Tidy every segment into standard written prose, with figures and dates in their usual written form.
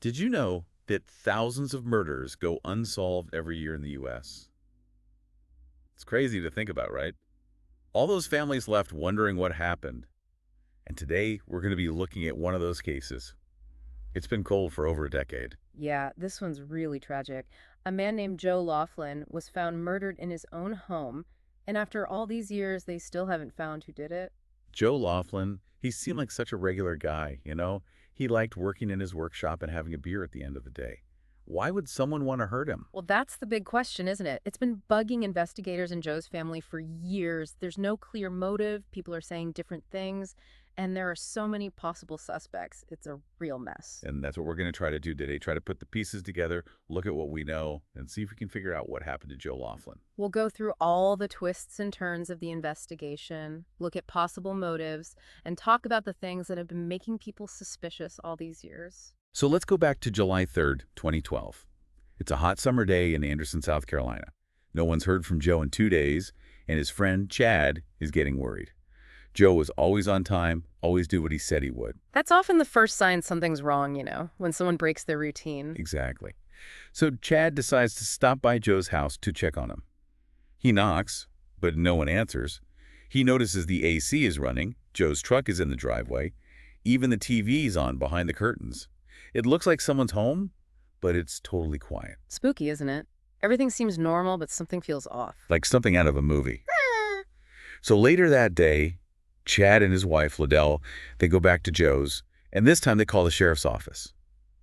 Did you know that thousands of murders go unsolved every year in the U.S.? It's crazy to think about, right? All those families left wondering what happened. And today, we're going to be looking at one of those cases. It's been cold for over a decade. Yeah, this one's really tragic. A man named Joe Laughlin was found murdered in his own home, and after all these years, they still haven't found who did it. Joe Laughlin, he seemed like such a regular guy, He liked working in his workshop and having a beer at the end of the day. Why would someone want to hurt him? Well, that's the big question, isn't it? It's been bugging investigators and Joe's family for years. There's no clear motive. People are saying different things, and there are so many possible suspects. It's a real mess. And that's what we're going to try to do today. Try to put the pieces together, look at what we know, and see if we can figure out what happened to Joe Laughlin. We'll go through all the twists and turns of the investigation, look at possible motives, and talk about the things that have been making people suspicious all these years. So let's go back to July 3rd, 2012. It's a hot summer day in Anderson, South Carolina. No one's heard from Joe in 2 days, and his friend, Chad, is getting worried. Joe was always on time, always do what he said he would. That's often the first sign something's wrong, when someone breaks their routine. Exactly. So Chad decides to stop by Joe's house to check on him. He knocks, but no one answers. He notices the AC is running, Joe's truck is in the driveway, even the TV's on behind the curtains. It looks like someone's home, but it's totally quiet. Spooky, isn't it? Everything seems normal, but something feels off. Like something out of a movie. So later that day, Chad and his wife, Liddell, they go back to Joe's, and this time they call the sheriff's office.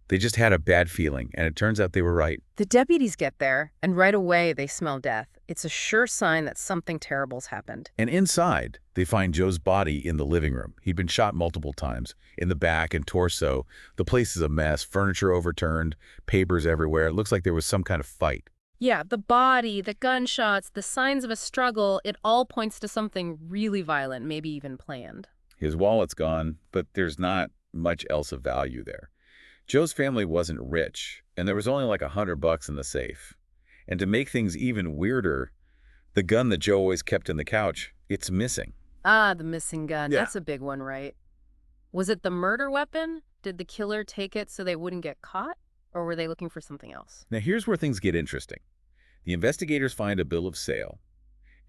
They just had a bad feeling, and it turns out they were right. The deputies get there, and right away they smell death. It's a sure sign that something terrible's happened. And inside, they find Joe's body in the living room. He'd been shot multiple times, in the back and torso. The place is a mess, furniture overturned, papers everywhere. It looks like there was some kind of fight. Yeah, the body, the gunshots, the signs of a struggle, it all points to something really violent, maybe even planned. His wallet's gone, but there's not much else of value there. Joe's family wasn't rich, and there was only like $100 in the safe. And to make things even weirder, the gun that Joe always kept in the couch, it's missing. Ah, the missing gun. Yeah. That's a big one, right? Was it the murder weapon? Did the killer take it so they wouldn't get caught? Or were they looking for something else? Now here's where things get interesting. The investigators find a bill of sale,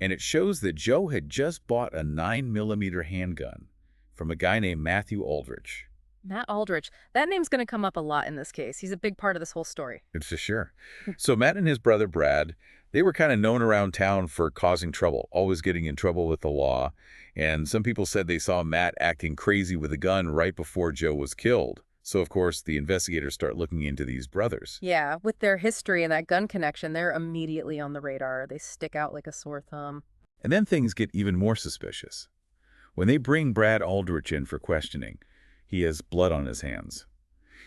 and it shows that Joe had just bought a 9mm handgun from a guy named Matthew Aldrich. Matt Aldrich. That name's going to come up a lot in this case. He's a big part of this whole story. It's for sure. So Matt and his brother Brad, they were kind of known around town for causing trouble, always getting in trouble with the law. And some people said they saw Matt acting crazy with a gun right before Joe was killed. So, of course, the investigators start looking into these brothers. Yeah, with their history and that gun connection, they're immediately on the radar. They stick out like a sore thumb. And then things get even more suspicious. When they bring Brad Aldrich in for questioning, he has blood on his hands.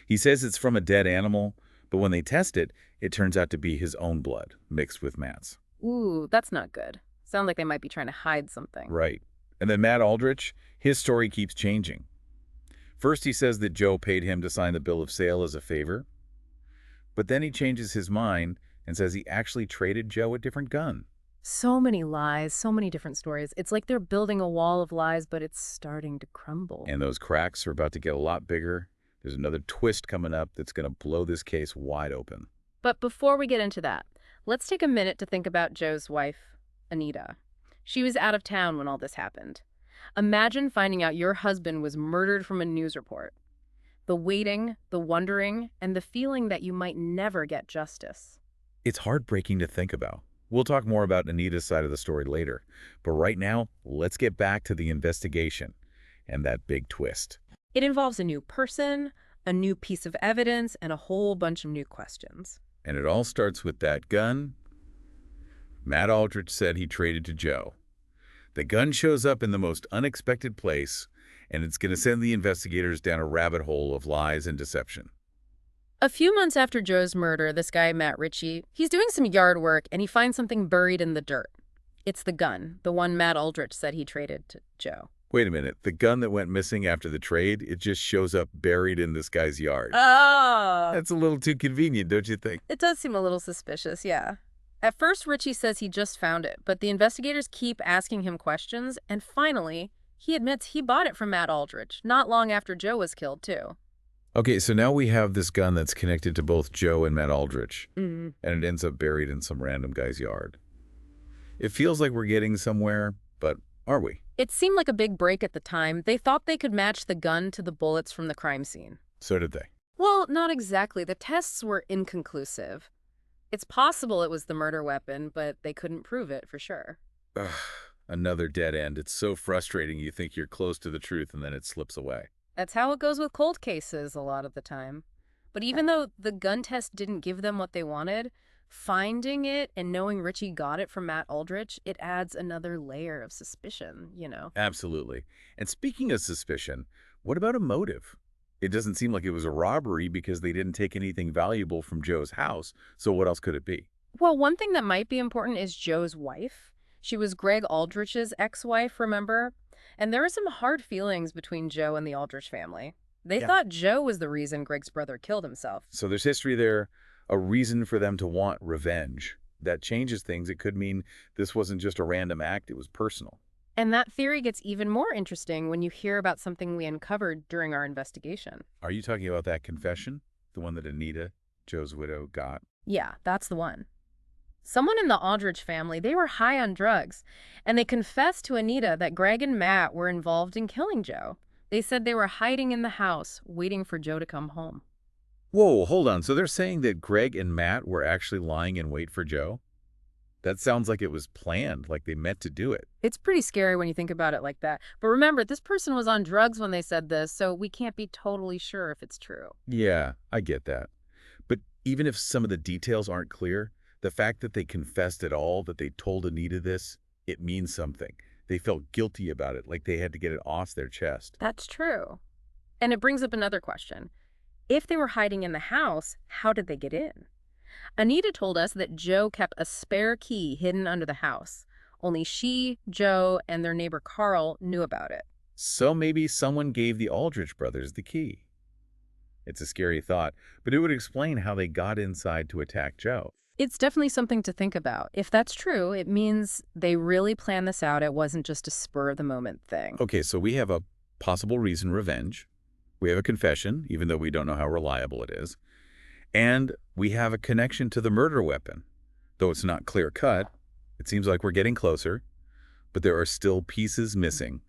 He says it's from a dead animal, but when they test it, it turns out to be his own blood mixed with Matt's. Ooh, that's not good. Sounds like they might be trying to hide something. Right. And then Matt Aldrich, his story keeps changing. First, he says that Joe paid him to sign the bill of sale as a favor. But then he changes his mind and says he actually traded Joe a different gun. So many lies, so many different stories. It's like they're building a wall of lies, but it's starting to crumble. And those cracks are about to get a lot bigger. There's another twist coming up that's going to blow this case wide open. But before we get into that, let's take a minute to think about Joe's wife, Anita. She was out of town when all this happened. Imagine finding out your husband was murdered from a news report. The waiting, the wondering, and the feeling that you might never get justice. It's heartbreaking to think about. We'll talk more about Anita's side of the story later. But right now, let's get back to the investigation and that big twist. It involves a new person, a new piece of evidence, and a whole bunch of new questions. And it all starts with that gun Matt Aldrich said he traded to Joe. The gun shows up in the most unexpected place, and it's going to send the investigators down a rabbit hole of lies and deception. A few months after Joe's murder, this guy, Matt Ritchie, he's doing some yard work and he finds something buried in the dirt. It's the gun, the one Matt Aldrich said he traded to Joe. Wait a minute, the gun that went missing after the trade, it just shows up buried in this guy's yard. Oh! That's a little too convenient, don't you think? It does seem a little suspicious, yeah. At first, Ritchie says he just found it, but the investigators keep asking him questions, and finally, he admits he bought it from Matt Aldrich, not long after Joe was killed, too. Okay, so now we have this gun that's connected to both Joe and Matt Aldrich, Mm. and it ends up buried in some random guy's yard. It feels like we're getting somewhere, but are we? It seemed like a big break at the time. They thought they could match the gun to the bullets from the crime scene. So did they. Well, not exactly. The tests were inconclusive. It's possible it was the murder weapon, but they couldn't prove it for sure. Ugh, another dead end. It's so frustrating. You think you're close to the truth, and then it slips away. That's how it goes with cold cases a lot of the time. But even though the gun test didn't give them what they wanted, finding it and knowing Richie got it from Matt Aldrich, it adds another layer of suspicion. Absolutely. And speaking of suspicion, what about a motive? It doesn't seem like it was a robbery because they didn't take anything valuable from Joe's house, so what else could it be? Well, one thing that might be important is Joe's wife. She was Greg Aldrich's ex-wife, remember? And there were some hard feelings between Joe and the Aldrich family. They Yeah. thought Joe was the reason Greg's brother killed himself. So there's history there, a reason for them to want revenge. That changes things. It could mean this wasn't just a random act, it was personal. And that theory gets even more interesting when you hear about something we uncovered during our investigation. Are you talking about that confession? The one that Anita, Joe's widow, got? Yeah, that's the one. Someone in the Aldrich family, they were high on drugs, and they confessed to Anita that Greg and Matt were involved in killing Joe. They said they were hiding in the house, waiting for Joe to come home. Whoa, hold on. So they're saying that Greg and Matt were actually lying in wait for Joe? That sounds like it was planned, like they meant to do it. It's pretty scary when you think about it like that. But remember, this person was on drugs when they said this, so we can't be totally sure if it's true. Yeah, I get that. But even if some of the details aren't clear, the fact that they confessed at all, that they told Anita this, it means something. They felt guilty about it, like they had to get it off their chest. That's true. And it brings up another question. If they were hiding in the house, how did they get in? Anita told us that Joe kept a spare key hidden under the house. Only she, Joe, and their neighbor Carl knew about it. So maybe someone gave the Aldrich brothers the key. It's a scary thought, but it would explain how they got inside to attack Joe. It's definitely something to think about. If that's true, it means they really planned this out. It wasn't just a spur-of-the-moment thing. Okay, so we have a possible reason, revenge. We have a confession, even though we don't know how reliable it is. And we have a connection to the murder weapon. Though it's not clear-cut, it seems like we're getting closer, but there are still pieces missing.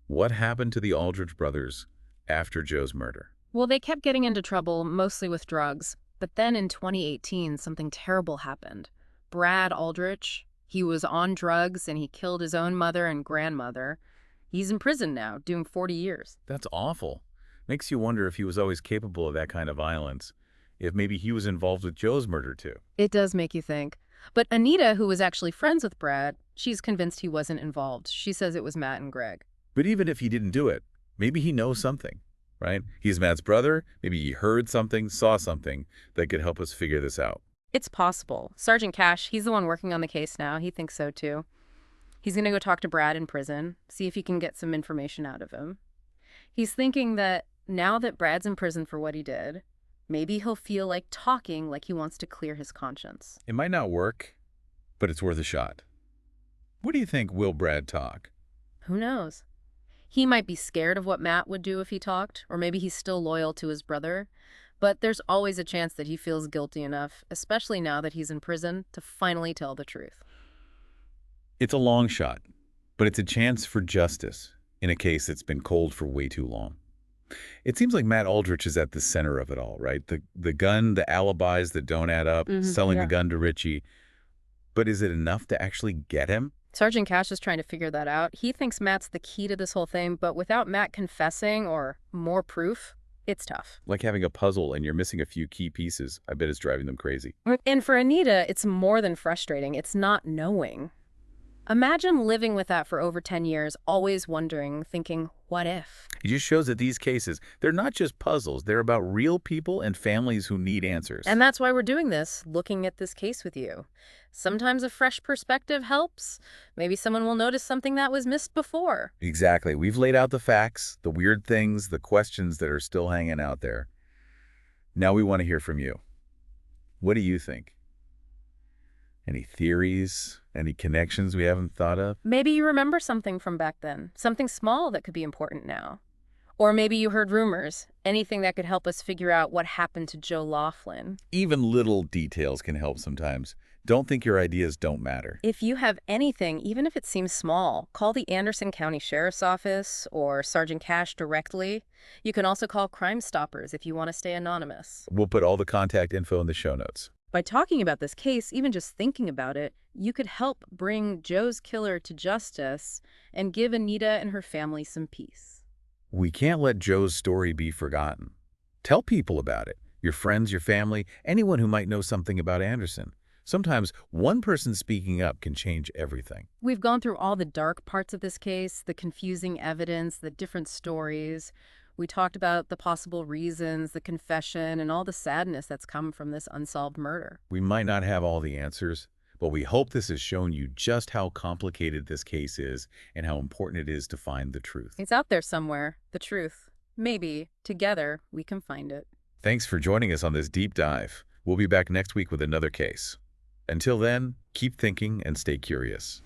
What happened to the Aldrich brothers after Joe's murder? Well, they kept getting into trouble, mostly with drugs. But then in 2018, something terrible happened. Brad Aldrich, he was on drugs and he killed his own mother and grandmother. He's in prison now, doing 40 years. That's awful. Makes you wonder if he was always capable of that kind of violence. If maybe he was involved with Joe's murder too. It does make you think. But Anita, who was actually friends with Brad, she's convinced he wasn't involved. She says it was Matt and Greg. But even if he didn't do it, maybe he knows something, right? He's Matt's brother. Maybe he heard something, saw something that could help us figure this out. It's possible. Sergeant Cash, he's the one working on the case now. He thinks so too. He's going to go talk to Brad in prison, see if he can get some information out of him. He's thinking that now that Brad's in prison for what he did, maybe he'll feel like talking, like he wants to clear his conscience. It might not work, but it's worth a shot. What do you think? Will Brad talk? Who knows? He might be scared of what Matt would do if he talked, or maybe he's still loyal to his brother. But there's always a chance that he feels guilty enough, especially now that he's in prison, to finally tell the truth. It's a long shot, but it's a chance for justice in a case that's been cold for way too long. It seems like Matt Aldrich is at the center of it all, right? The gun, the alibis that don't add up, selling yeah. the gun to Richie. But is it enough to actually get him? Sergeant Cash is trying to figure that out. He thinks Matt's the key to this whole thing, but without Matt confessing or more proof, it's tough. Like having a puzzle and you're missing a few key pieces. I bet it's driving them crazy. And for Anita, it's more than frustrating. It's not knowing. Imagine living with that for over 10 years, always wondering, thinking, what if? It just shows that these cases, they're not just puzzles. They're about real people and families who need answers. And that's why we're doing this, looking at this case with you. Sometimes a fresh perspective helps. Maybe someone will notice something that was missed before. Exactly. We've laid out the facts, the weird things, the questions that are still hanging out there. Now we want to hear from you. What do you think? Any theories? Any connections we haven't thought of? Maybe you remember something from back then, something small that could be important now. Or maybe you heard rumors. Anything that could help us figure out what happened to Joe Laughlin. Even little details can help sometimes. Don't think your ideas don't matter. If you have anything, even if it seems small, call the Anderson County Sheriff's Office or Sergeant Cash directly. You can also call Crime Stoppers if you want to stay anonymous. We'll put all the contact info in the show notes. By talking about this case, even just thinking about it, you could help bring Joe's killer to justice and give Anita and her family some peace. We can't let Joe's story be forgotten. Tell people about it. Your friends, your family, anyone who might know something about Anderson. Sometimes one person speaking up can change everything. We've gone through all the dark parts of this case, the confusing evidence, the different stories. We talked about the possible reasons, the confession, and all the sadness that's come from this unsolved murder. We might not have all the answers, but we hope this has shown you just how complicated this case is and how important it is to find the truth. It's out there somewhere, the truth. Maybe, together, we can find it. Thanks for joining us on this deep dive. We'll be back next week with another case. Until then, keep thinking and stay curious.